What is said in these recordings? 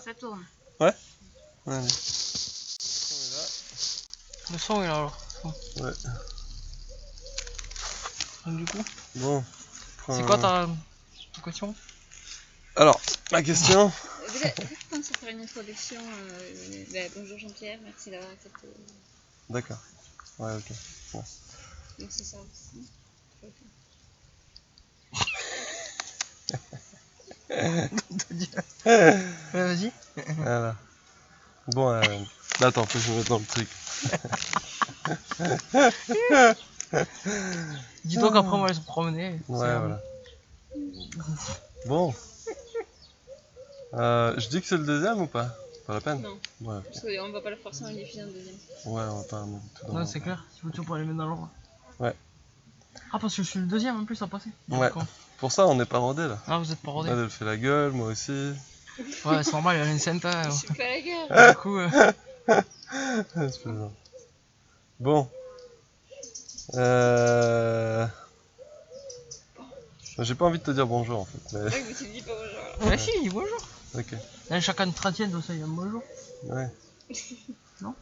Ça tourne. Ouais. Allez. Le son est là alors. Ouais. Donc, du coup, Bon. c'est quoi ta question? Alors, ma question. Peut-être commencer à faire une introduction. Bonjour Jean-Pierre, merci d'avoir accepté. D'accord. Ouais, ok. Ouais. Donc c'est ça aussi. Vas-y. Voilà. Bon, attends, faut que je me mette dans le truc. Dis-toi qu'après on va aller se promener. Ouais, voilà. Bon. Je dis que c'est le deuxième ou pas? Pas la peine? Non. Ouais, ok. Parce qu'on va pas forcément les diffuser en deuxième. Ouais, on va pas mettre tout dans Non, l'ordre. c'est clair, si tu peux les mettre dans l'ordre. Ouais. Ah, parce que je suis le deuxième en plus à passer. Ouais. Pour ça, on est pas rodé là. Ah, vous êtes pas rodé. Elle fait la gueule, moi aussi. Ouais, c'est normal, il y a l'enceinte. Je suis pas la gueule. Du coup, C'est plaisant. Bon. J'ai pas envie de te dire bonjour en fait. Mais... Ouais, mais tu me dis pas bonjour. bah si, dis bonjour. Ok. Là, chacun de 30e, tout ça, il y a un bonjour. Ouais. Non?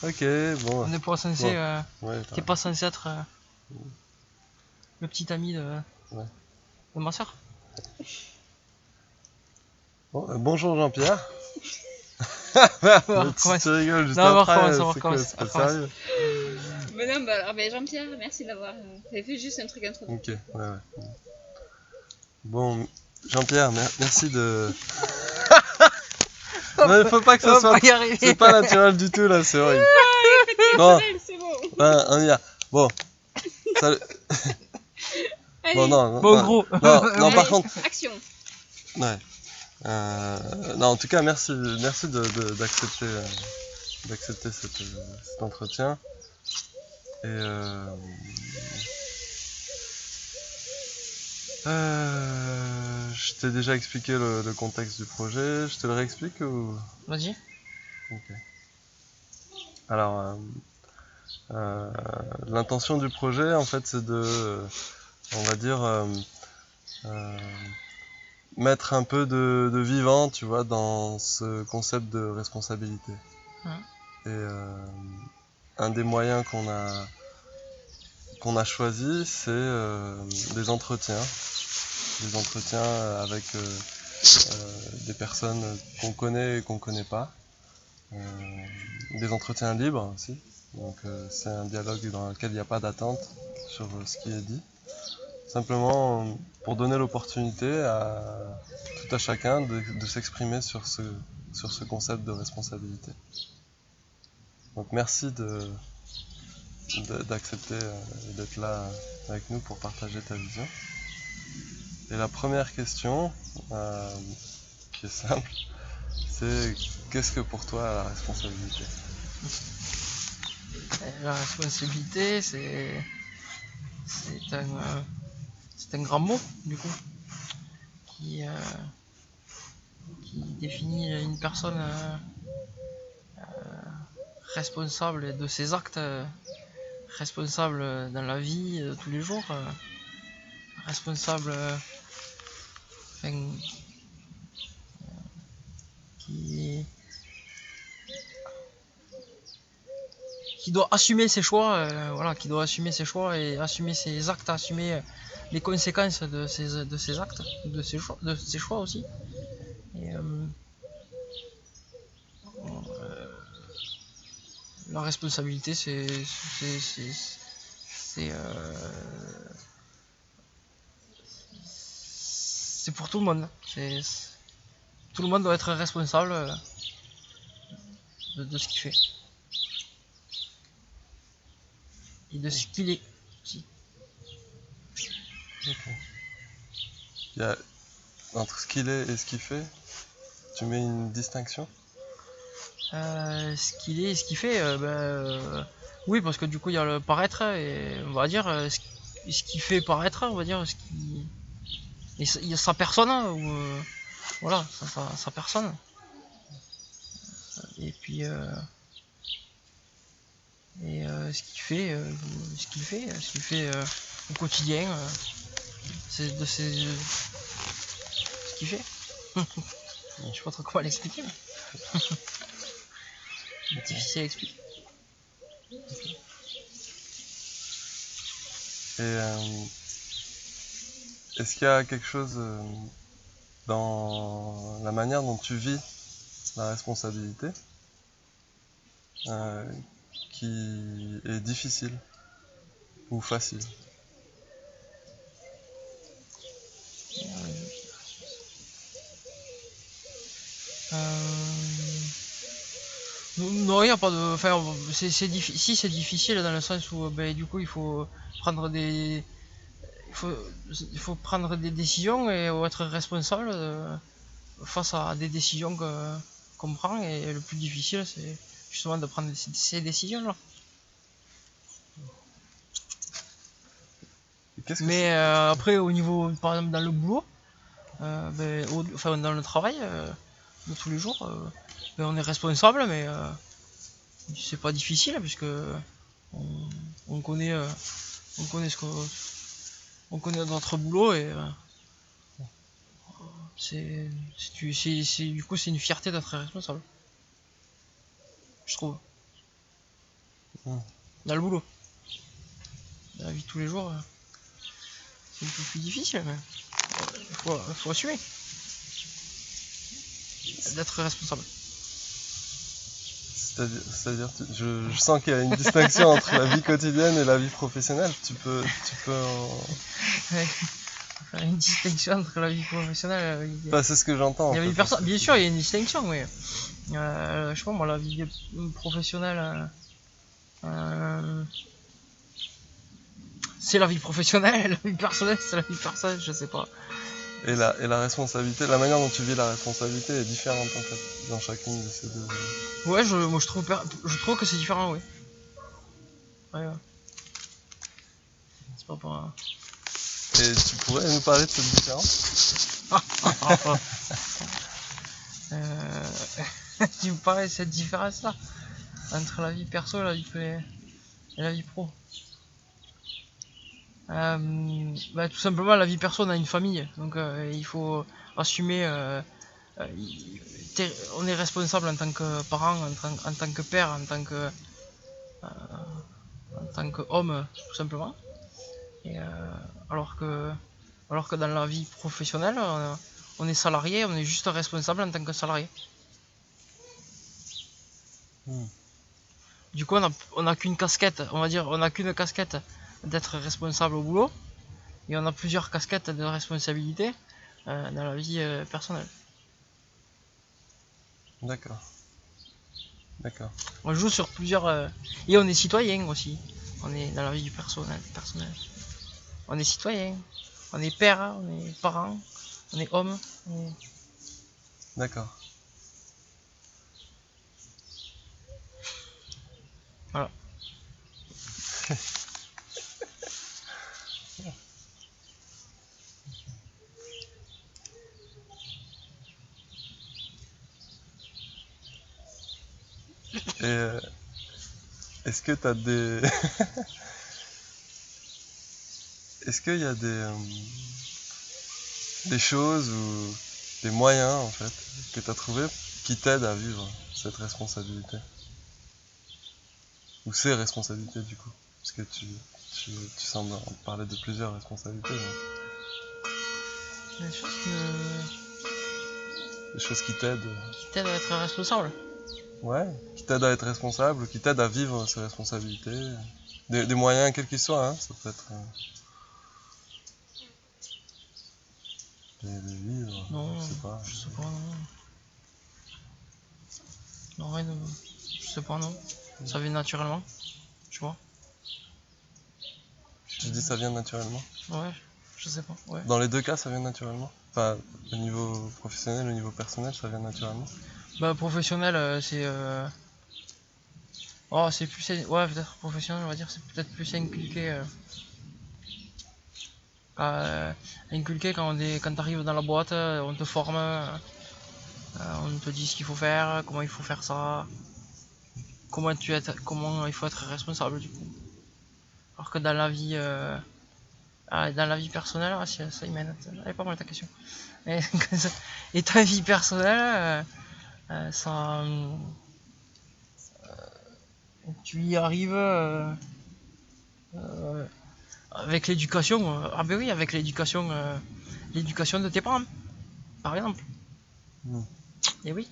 Ok, bon. On n'est pas censé. Bon. Ouais, T'es pas censé être le petit ami de ma soeur. Bon, bonjour Jean-Pierre. Recommence. Tu rigoles juste Non, on va après. recommencer, on va C'est quoi, recommencer, c'est pas on recommence. sérieux? Mais non, bah alors, Jean-Pierre, merci d'avoir fait juste un truc introductif. Ok, ouais. Bon, Jean-Pierre, merci de. Non, il faut pas que ça soit. C'est pas naturel du tout là, c'est horrible. Bon, C'est bon. ouais, on y va. Bon, salut. Allez. Bon, non, Bon, non, gros. non, par Allez, contre. action. Ouais. Non, en tout cas, merci d'accepter cet entretien. Et je t'ai déjà expliqué le contexte du projet. Je te le réexplique ou? Vas-y. Ok. Alors, l'intention du projet, en fait, c'est de, on va dire, mettre un peu de vivant, tu vois, dans ce concept de responsabilité. Et un des moyens qu'on a choisi, c'est des entretiens avec des personnes qu'on connaît et qu'on connaît pas, des entretiens libres aussi. Donc c'est un dialogue dans lequel il n'y a pas d'attente sur ce qui est dit. Simplement pour donner l'opportunité à tout à chacun de s'exprimer sur ce concept de responsabilité. Donc merci d'accepter et d'être là avec nous pour partager ta vision. Et la première question, qui est simple, c'est qu'est-ce que pour toi la responsabilité? La responsabilité, c'est un grand mot, du coup, qui définit une personne responsable de ses actes, responsable dans la vie de tous les jours, responsable qui doit assumer ses choix, voilà, qui doit assumer ses choix et assumer ses actes, assumer les conséquences de ses actes, de ses choix aussi. Et, la responsabilité, c'est pour tout le monde. Tout le monde doit être responsable de ce qu'il fait et de ce qu'il est aussi. Okay. Il y a, entre ce qu'il est et ce qu'il fait, tu mets une distinction? Ce qu'il est et ce qu'il fait, oui, parce que du coup il y a le paraître et on va dire ce qui fait paraître, on va dire ce qui, il y a sa personne, ou voilà, sa personne. Et puis ce qu'il fait au quotidien, c'est de ce qu'il fait. Je sais pas trop comment l'expliquer, mais c'est difficile à expliquer. Et est-ce qu'il y a quelque chose dans la manière dont tu vis la responsabilité qui est difficile ou facile? Non, il n'y a pas de. Enfin, c'est difficile dans le sens où du coup il faut prendre des. Il faut prendre des décisions et être responsable face à des décisions qu'on prend, et le plus difficile c'est justement de prendre ces décisions-là. Mais après, au niveau, par exemple, dans le boulot, enfin dans le travail de tous les jours, on est responsable, mais c'est pas difficile puisque on connaît on connaît notre boulot, et du coup c'est une fierté d'être responsable, je trouve. Dans le boulot, dans la vie de tous les jours, c'est un peu plus difficile, mais il faut assumer d'être responsable. C'est-à-dire, je sens qu'il y a une distinction entre la vie quotidienne et la vie professionnelle. Tu peux Ouais. Faire une distinction entre la vie professionnelle et Bah, c'est ce que j'entends. Bien sûr, il y a une distinction, mais je sais pas moi, la vie professionnelle, c'est la vie professionnelle, la vie personnelle c'est la vie personnelle, je sais pas. Et la responsabilité, la manière dont tu vis la responsabilité est différente en fait dans chacune de ces deux. Ouais, moi je trouve que c'est différent, oui. Ouais. C'est pas pour. Et tu pourrais nous parler de cette différence? Tu me parlais de cette différence là entre la vie perso et la vie pro. Tout simplement, la vie perso, on a une famille, donc il faut assumer. On est responsable en tant que parent, en tant que père, en tant qu'homme, tout simplement. Et alors que dans la vie professionnelle, on est salarié, on est juste responsable en tant que salarié. Du coup, on a qu'une casquette, on va dire, on a qu'une casquette d'être responsable au boulot, et on a plusieurs casquettes de responsabilité dans la vie personnelle. D'accord. On joue sur plusieurs. Et on est citoyen aussi. On est dans la vie du personnel. On est citoyen. On est père, on est parent, on est homme. D'accord. Voilà. Et est-ce que t'as des... Est-ce qu'il y a des choses ou des moyens en fait que tu as trouvé qui t'aident à vivre cette responsabilité? Ou ces responsabilités du coup? Parce que tu sembles parler de plusieurs responsabilités. Des choses Des choses qui t'aident. qui t'aident à être responsable. Ouais, qui t'aident à être responsable, qui t'aident à vivre ces responsabilités. Des moyens quels qu'ils soient, hein. Ça peut être... de vivre, Non, je sais pas. non. Non, rien de... Je sais pas, non. Ça vient naturellement, tu vois. Tu dis ça vient naturellement? Ouais, je sais pas, ouais. Dans les deux cas, ça vient naturellement? Enfin, au niveau professionnel, au niveau personnel, ça vient naturellement? Professionnel, c'est... Oh, c'est plus... Ouais, peut-être professionnel, on va dire, c'est peut-être plus inculqué... inculqué quand t'arrives dans la boîte, on te forme, on te dit ce qu'il faut faire, comment il faut faire ça, comment il faut être responsable du coup. Alors que dans la vie personnelle, ça y mène. Elle est pas mal ta question. Et ta vie personnelle, ça, tu y arrives avec l'éducation. Ah ben oui, avec l'éducation, l'éducation de tes parents, par exemple. Mm. Et oui,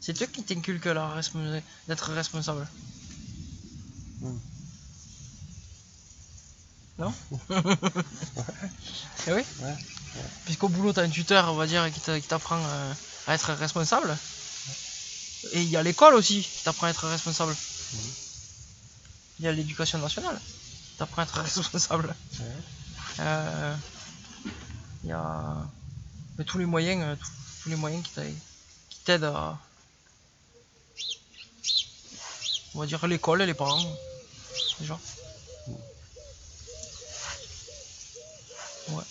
c'est eux qui t'inculquent d'être responsable. Mm. Non? Eh oui, Ouais. puisqu'au boulot t'as un tuteur, on va dire, qui t'apprend à être responsable. Et il y a l'école aussi qui t'apprend à être responsable. Il y a l'éducation nationale qui t'apprend à être responsable. Ouais. Il y a tous les moyens, tous les moyens qui t'aident à, on va dire, l'école et les parents, déjà. Ouais.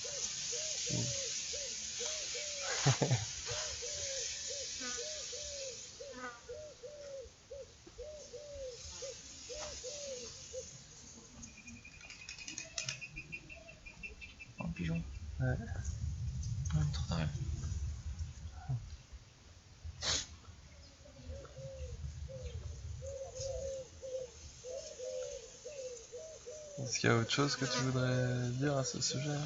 Un pigeon. Ouais. Un tourterelle. Est-ce qu'il y a autre chose que tu voudrais dire à ce sujet?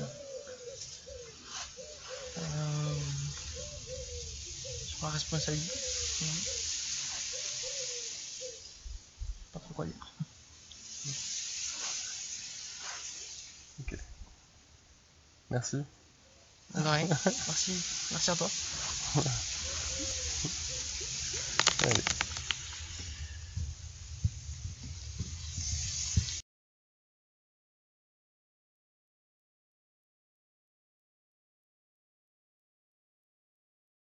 Sur la responsabilité. Pas trop quoi dire. Ok. Merci. De rien. Merci à toi. Allez.